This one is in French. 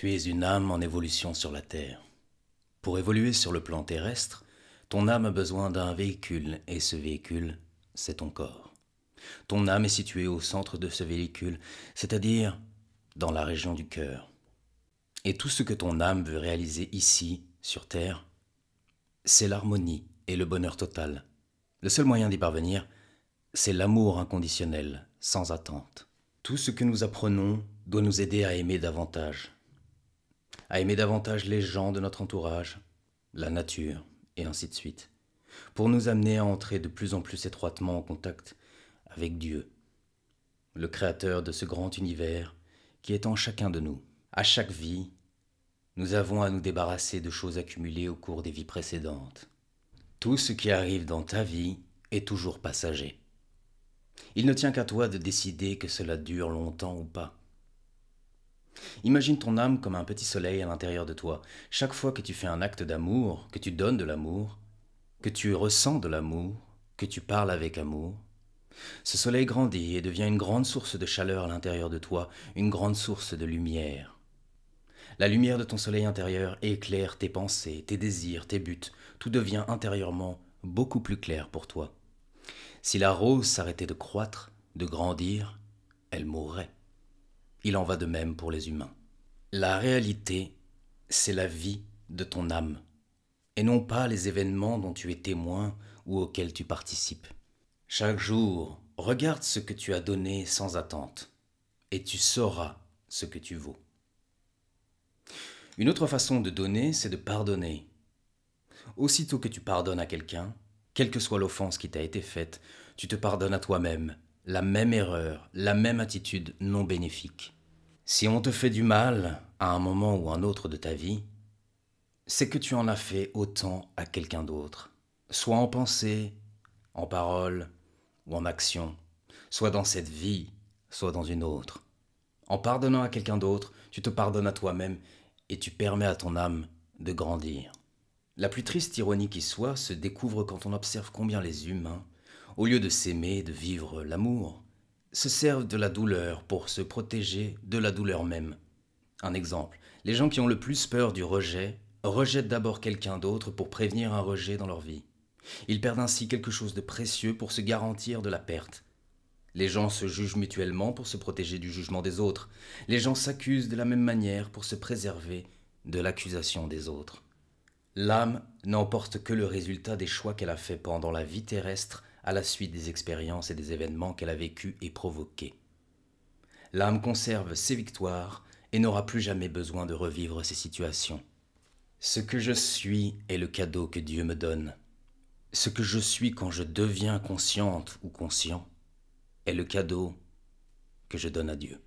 Tu es une âme en évolution sur la Terre. Pour évoluer sur le plan terrestre, ton âme a besoin d'un véhicule, et ce véhicule, c'est ton corps. Ton âme est située au centre de ce véhicule, c'est-à-dire dans la région du cœur. Et tout ce que ton âme veut réaliser ici, sur Terre, c'est l'harmonie et le bonheur total. Le seul moyen d'y parvenir, c'est l'amour inconditionnel, sans attente. Tout ce que nous apprenons doit nous aider à aimer davantage les gens de notre entourage, la nature, et ainsi de suite, pour nous amener à entrer de plus en plus étroitement en contact avec Dieu, le créateur de ce grand univers qui est en chacun de nous. À chaque vie, nous avons à nous débarrasser de choses accumulées au cours des vies précédentes. Tout ce qui arrive dans ta vie est toujours passager. Il ne tient qu'à toi de décider que cela dure longtemps ou pas. Imagine ton âme comme un petit soleil à l'intérieur de toi. Chaque fois que tu fais un acte d'amour, que tu donnes de l'amour, que tu ressens de l'amour, que tu parles avec amour, ce soleil grandit et devient une grande source de chaleur à l'intérieur de toi, une grande source de lumière. La lumière de ton soleil intérieur éclaire tes pensées, tes désirs, tes buts. Tout devient intérieurement beaucoup plus clair pour toi. Si la rose s'arrêtait de croître, de grandir, elle mourrait. Il en va de même pour les humains. La réalité, c'est la vie de ton âme, et non pas les événements dont tu es témoin ou auxquels tu participes. Chaque jour, regarde ce que tu as donné sans attente, et tu sauras ce que tu vaux. Une autre façon de donner, c'est de pardonner. Aussitôt que tu pardonnes à quelqu'un, quelle que soit l'offense qui t'a été faite, tu te pardonnes à toi-même la même erreur, la même attitude non bénéfique. Si on te fait du mal à un moment ou un autre de ta vie, c'est que tu en as fait autant à quelqu'un d'autre, soit en pensée, en parole ou en action, soit dans cette vie, soit dans une autre. En pardonnant à quelqu'un d'autre, tu te pardonnes à toi-même et tu permets à ton âme de grandir. La plus triste ironie qui soit se découvre quand on observe combien les humains, au lieu de s'aimer, de vivre l'amour, se servent de la douleur pour se protéger de la douleur même. Un exemple, les gens qui ont le plus peur du rejet rejettent d'abord quelqu'un d'autre pour prévenir un rejet dans leur vie. Ils perdent ainsi quelque chose de précieux pour se garantir de la perte. Les gens se jugent mutuellement pour se protéger du jugement des autres. Les gens s'accusent de la même manière pour se préserver de l'accusation des autres. L'âme n'emporte que le résultat des choix qu'elle a faits pendant la vie terrestre à la suite des expériences et des événements qu'elle a vécus et provoqués. L'âme conserve ses victoires et n'aura plus jamais besoin de revivre ces situations. Ce que je suis est le cadeau que Dieu me donne. Ce que je suis quand je deviens consciente ou conscient est le cadeau que je donne à Dieu.